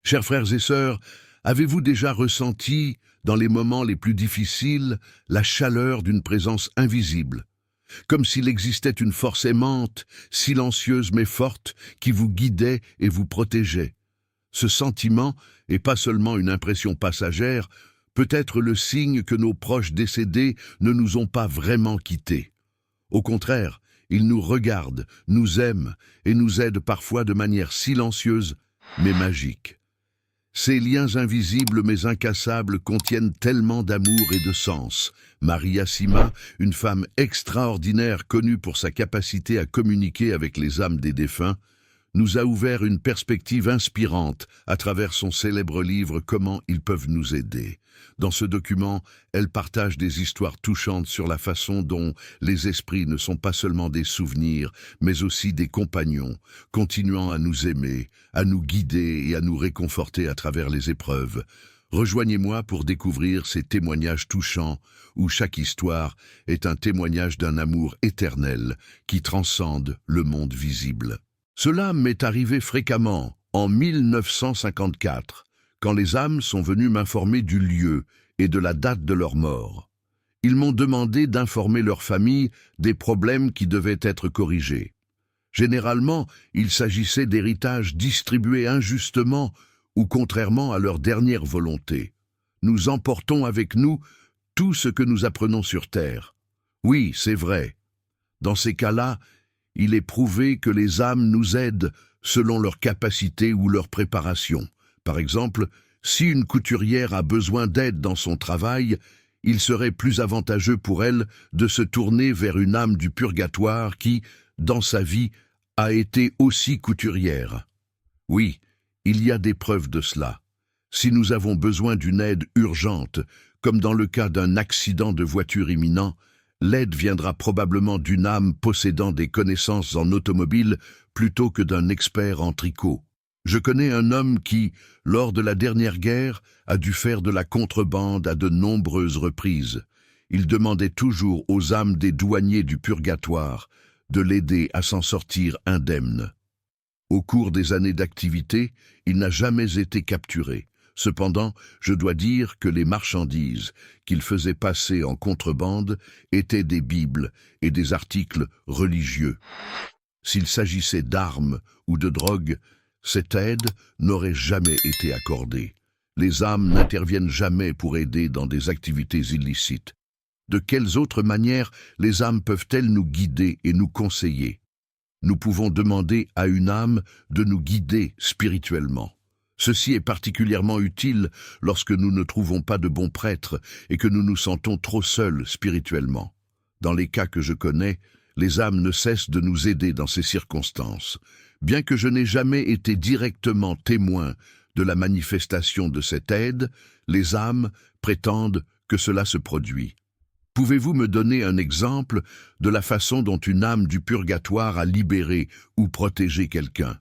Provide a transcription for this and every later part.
Chers frères et sœurs, avez-vous déjà ressenti, dans les moments les plus difficiles, la chaleur d'une présence invisible, comme s'il existait une force aimante, silencieuse mais forte, qui vous guidait et vous protégeait? Ce sentiment, et pas seulement une impression passagère, peut être le signe que nos proches décédés ne nous ont pas vraiment quittés. Au contraire, ils nous regardent, nous aiment et nous aident parfois de manière silencieuse mais magique. Ces liens invisibles mais incassables contiennent tellement d'amour et de sens. Maria Sima, une femme extraordinaire connue pour sa capacité à communiquer avec les âmes des défunts, nous a ouvert une perspective inspirante à travers son célèbre livre « Comment ils peuvent nous aider ». Dans ce document, elle partage des histoires touchantes sur la façon dont les esprits ne sont pas seulement des souvenirs, mais aussi des compagnons, continuant à nous aimer, à nous guider et à nous réconforter à travers les épreuves. Rejoignez-moi pour découvrir ces témoignages touchants, où chaque histoire est un témoignage d'un amour éternel qui transcende le monde visible. Cela m'est arrivé fréquemment, en 1954, quand les âmes sont venues m'informer du lieu et de la date de leur mort. Ils m'ont demandé d'informer leur famille des problèmes qui devaient être corrigés. Généralement, il s'agissait d'héritages distribués injustement ou contrairement à leur dernière volonté. Nous emportons avec nous tout ce que nous apprenons sur Terre. Oui, c'est vrai. Dans ces cas-là, il est prouvé que les âmes nous aident selon leur capacité ou leur préparation. Par exemple, si une couturière a besoin d'aide dans son travail, il serait plus avantageux pour elle de se tourner vers une âme du purgatoire qui, dans sa vie, a été aussi couturière. Oui, il y a des preuves de cela. Si nous avons besoin d'une aide urgente, comme dans le cas d'un accident de voiture imminent, l'aide viendra probablement d'une âme possédant des connaissances en automobile plutôt que d'un expert en tricot. Je connais un homme qui, lors de la dernière guerre, a dû faire de la contrebande à de nombreuses reprises. Il demandait toujours aux âmes des douaniers du purgatoire de l'aider à s'en sortir indemne. Au cours des années d'activité, il n'a jamais été capturé. Cependant, je dois dire que les marchandises qu'il faisait passer en contrebande étaient des bibles et des articles religieux. S'il s'agissait d'armes ou de drogue, cette aide n'aurait jamais été accordée. Les âmes n'interviennent jamais pour aider dans des activités illicites. De quelles autres manières les âmes peuvent-elles nous guider et nous conseiller? Nous pouvons demander à une âme de nous guider spirituellement. Ceci est particulièrement utile lorsque nous ne trouvons pas de bons prêtres et que nous nous sentons trop seuls spirituellement. Dans les cas que je connais, les âmes ne cessent de nous aider dans ces circonstances. Bien que je n'ai jamais été directement témoin de la manifestation de cette aide, les âmes prétendent que cela se produit. Pouvez-vous me donner un exemple de la façon dont une âme du purgatoire a libéré ou protégé quelqu'un?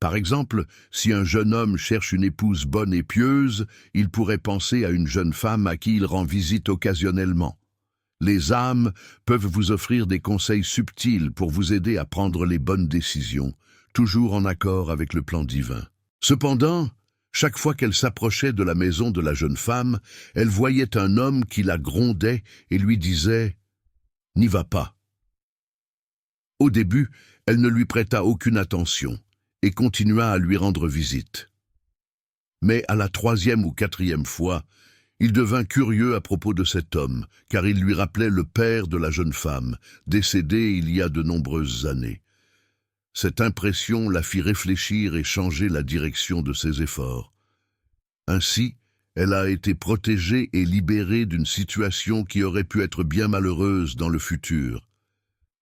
Par exemple, si un jeune homme cherche une épouse bonne et pieuse, il pourrait penser à une jeune femme à qui il rend visite occasionnellement. Les âmes peuvent vous offrir des conseils subtils pour vous aider à prendre les bonnes décisions, toujours en accord avec le plan divin. Cependant, chaque fois qu'elle s'approchait de la maison de la jeune femme, elle voyait un homme qui la grondait et lui disait « N'y va pas ». Au début, elle ne lui prêta aucune attention et continua à lui rendre visite. Mais à la 3e ou 4e fois, il devint curieux à propos de cet homme, car il lui rappelait le père de la jeune femme, décédé il y a de nombreuses années. Cette impression la fit réfléchir et changer la direction de ses efforts. Ainsi, elle a été protégée et libérée d'une situation qui aurait pu être bien malheureuse dans le futur.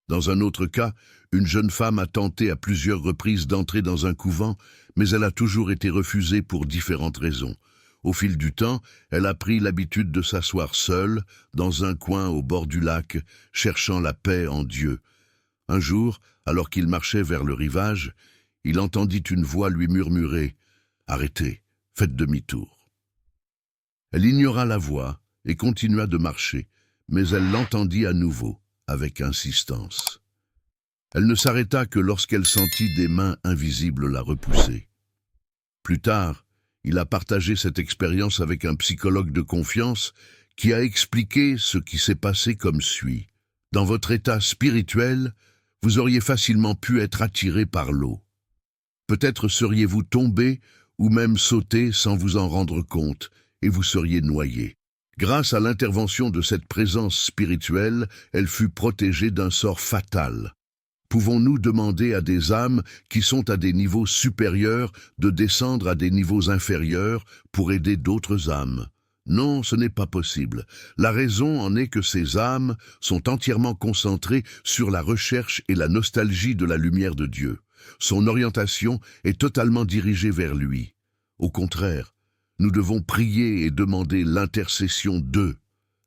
Dans un autre cas, une jeune femme a tenté à plusieurs reprises d'entrer dans un couvent, mais elle a toujours été refusée pour différentes raisons. Au fil du temps, elle a pris l'habitude de s'asseoir seule, dans un coin au bord du lac, cherchant la paix en Dieu. Un jour, alors qu'il marchait vers le rivage, il entendit une voix lui murmurer « Arrêtez, faites demi-tour ». Elle ignora la voix et continua de marcher, mais elle l'entendit à nouveau, avec insistance. Elle ne s'arrêta que lorsqu'elle sentit des mains invisibles la repousser. Plus tard, Il a partagé cette expérience avec un psychologue de confiance qui a expliqué ce qui s'est passé comme suit. Dans votre état spirituel, vous auriez facilement pu être attiré par l'eau. Peut-être seriez-vous tombé ou même sauté sans vous en rendre compte, et vous seriez noyé. Grâce à l'intervention de cette présence spirituelle, elle fut protégée d'un sort fatal. Pouvons-nous demander à des âmes qui sont à des niveaux supérieurs de descendre à des niveaux inférieurs pour aider d'autres âmes? Non, ce n'est pas possible. La raison en est que ces âmes sont entièrement concentrées sur la recherche et la nostalgie de la lumière de Dieu. Son orientation est totalement dirigée vers lui. Au contraire, nous devons prier et demander l'intercession d'eux,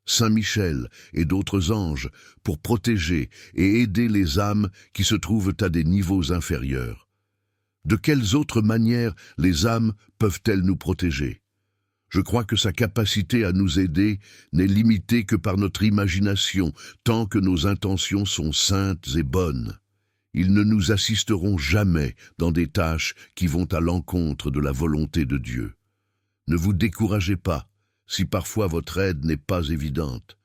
Saint Michel et d'autres anges, pour protéger et aider les âmes qui se trouvent à des niveaux inférieurs. De quelles autres manières les âmes peuvent-elles nous protéger? Je crois que sa capacité à nous aider n'est limitée que par notre imagination, tant que nos intentions sont saintes et bonnes. Ils ne nous assisteront jamais dans des tâches qui vont à l'encontre de la volonté de Dieu. Ne vous découragez pas, si parfois votre aide n'est pas évidente.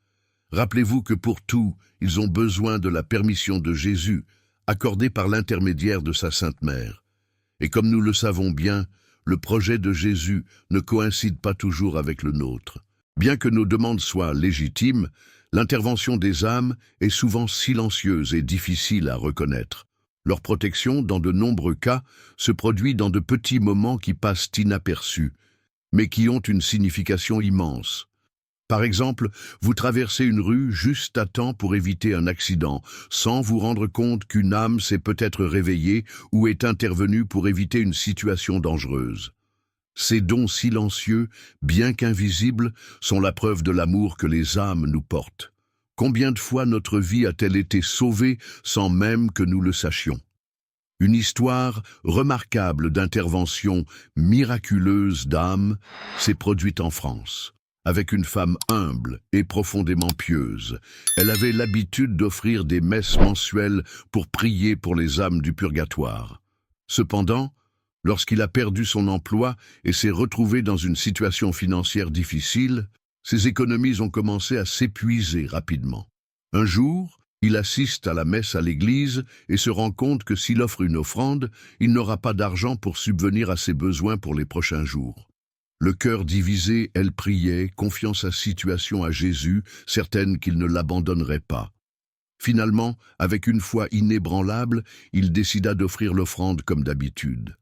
Rappelez-vous que pour tout, ils ont besoin de la permission de Jésus, accordée par l'intermédiaire de sa Sainte Mère. Et comme nous le savons bien, le projet de Jésus ne coïncide pas toujours avec le nôtre. Bien que nos demandes soient légitimes, l'intervention des âmes est souvent silencieuse et difficile à reconnaître. Leur protection, dans de nombreux cas, se produit dans de petits moments qui passent inaperçus, mais qui ont une signification immense. Par exemple, vous traversez une rue juste à temps pour éviter un accident, sans vous rendre compte qu'une âme s'est peut-être réveillée ou est intervenue pour éviter une situation dangereuse. Ces dons silencieux, bien qu'invisibles, sont la preuve de l'amour que les âmes nous portent. Combien de fois notre vie a-t-elle été sauvée sans même que nous le sachions? Une histoire remarquable d'intervention miraculeuse d'âmes s'est produite en France. Avec une femme humble et profondément pieuse, elle avait l'habitude d'offrir des messes mensuelles pour prier pour les âmes du purgatoire. Cependant, lorsqu'il a perdu son emploi et s'est retrouvé dans une situation financière difficile, ses économies ont commencé à s'épuiser rapidement. Un jour, il assiste à la messe à l'église et se rend compte que s'il offre une offrande, il n'aura pas d'argent pour subvenir à ses besoins pour les prochains jours. Le cœur divisé, elle priait, confiant sa situation à Jésus, certaine qu'il ne l'abandonnerait pas. Finalement, avec une foi inébranlable, il décida d'offrir l'offrande comme d'habitude.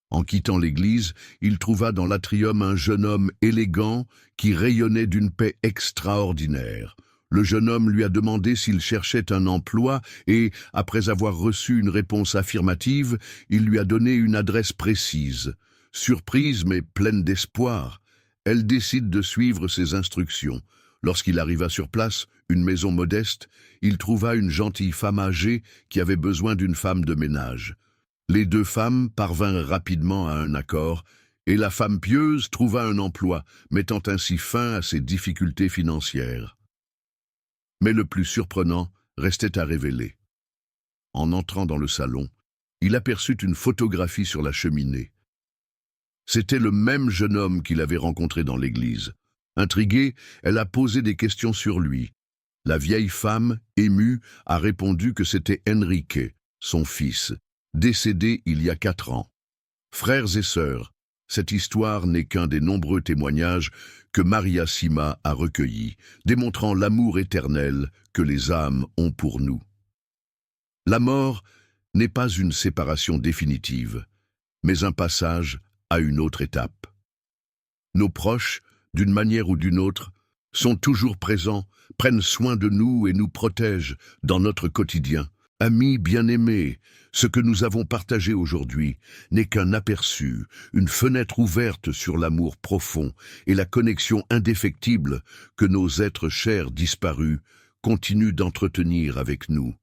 En quittant l'église, il trouva dans l'atrium un jeune homme élégant qui rayonnait d'une paix extraordinaire. Le jeune homme lui a demandé s'il cherchait un emploi et, après avoir reçu une réponse affirmative, il lui a donné une adresse précise. Surprise mais pleine d'espoir, elle décide de suivre ses instructions. Lorsqu'il arriva sur place, une maison modeste, il trouva une gentille femme âgée qui avait besoin d'une femme de ménage. Les deux femmes parvinrent rapidement à un accord, et la femme pieuse trouva un emploi, mettant ainsi fin à ses difficultés financières. Mais le plus surprenant restait à révéler. En entrant dans le salon, il aperçut une photographie sur la cheminée. C'était le même jeune homme qu'il avait rencontré dans l'église. Intriguée, elle a posé des questions sur lui. La vieille femme, émue, a répondu que c'était Enrique, son fils, décédé il y a 4 ans. Frères et sœurs, cette histoire n'est qu'un des nombreux témoignages que Maria Sima a recueillis, démontrant l'amour éternel que les âmes ont pour nous. La mort n'est pas une séparation définitive, mais un passage à une autre étape. Nos proches, d'une manière ou d'une autre, sont toujours présents, prennent soin de nous et nous protègent dans notre quotidien. Amis bien-aimés, ce que nous avons partagé aujourd'hui n'est qu'un aperçu, une fenêtre ouverte sur l'amour profond et la connexion indéfectible que nos êtres chers disparus continuent d'entretenir avec nous.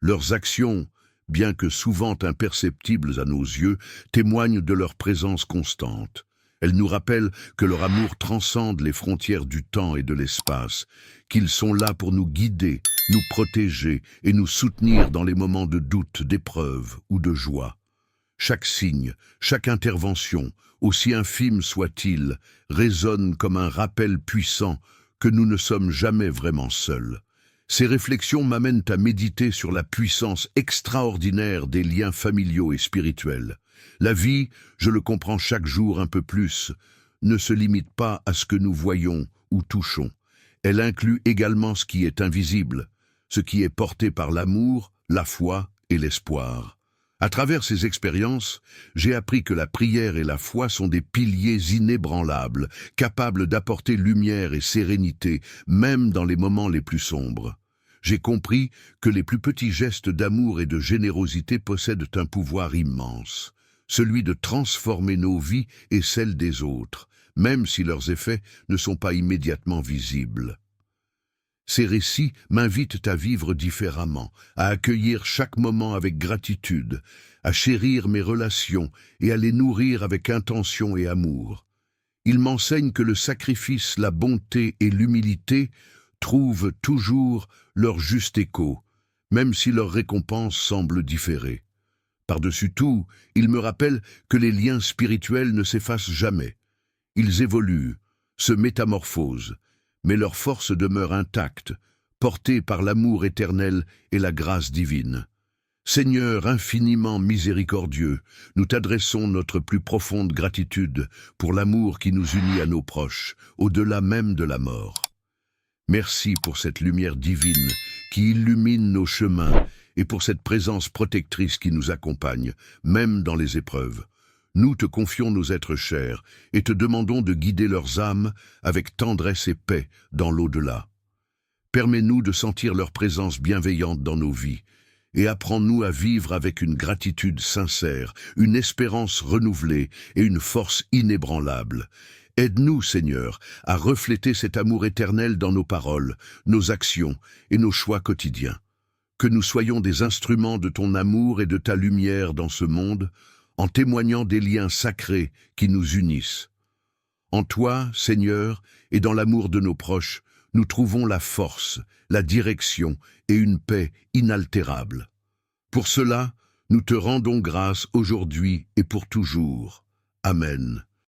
Leurs actions, bien que souvent imperceptibles à nos yeux, témoignent de leur présence constante. Elles nous rappellent que leur amour transcende les frontières du temps et de l'espace, qu'ils sont là pour nous guider, nous protéger et nous soutenir dans les moments de doute, d'épreuve ou de joie. Chaque signe, chaque intervention, aussi infime soit-il, résonne comme un rappel puissant que nous ne sommes jamais vraiment seuls. Ces réflexions m'amènent à méditer sur la puissance extraordinaire des liens familiaux et spirituels. La vie, je le comprends chaque jour un peu plus, ne se limite pas à ce que nous voyons ou touchons. Elle inclut également ce qui est invisible, ce qui est porté par l'amour, la foi et l'espoir. À travers ces expériences, j'ai appris que la prière et la foi sont des piliers inébranlables, capables d'apporter lumière et sérénité, même dans les moments les plus sombres. J'ai compris que les plus petits gestes d'amour et de générosité possèdent un pouvoir immense, celui de transformer nos vies et celles des autres, même si leurs effets ne sont pas immédiatement visibles. Ces récits m'invitent à vivre différemment, à accueillir chaque moment avec gratitude, à chérir mes relations et à les nourrir avec intention et amour. Ils m'enseignent que le sacrifice, la bonté et l'humilité trouvent toujours leur juste écho, même si leur récompense semble différer. Par-dessus tout, ils me rappellent que les liens spirituels ne s'effacent jamais. Ils évoluent, se métamorphosent, mais leur force demeure intacte, portée par l'amour éternel et la grâce divine. Seigneur infiniment miséricordieux, nous t'adressons notre plus profonde gratitude pour l'amour qui nous unit à nos proches, au-delà même de la mort. Merci pour cette lumière divine qui illumine nos chemins et pour cette présence protectrice qui nous accompagne, même dans les épreuves. Nous te confions nos êtres chers et te demandons de guider leurs âmes avec tendresse et paix dans l'au-delà. Permets-nous de sentir leur présence bienveillante dans nos vies et apprends-nous à vivre avec une gratitude sincère, une espérance renouvelée et une force inébranlable. Aide-nous, Seigneur, à refléter cet amour éternel dans nos paroles, nos actions et nos choix quotidiens. Que nous soyons des instruments de ton amour et de ta lumière dans ce monde, en témoignant des liens sacrés qui nous unissent. En toi, Seigneur, et dans l'amour de nos proches, nous trouvons la force, la direction et une paix inaltérable. Pour cela, nous te rendons grâce aujourd'hui et pour toujours. Amen.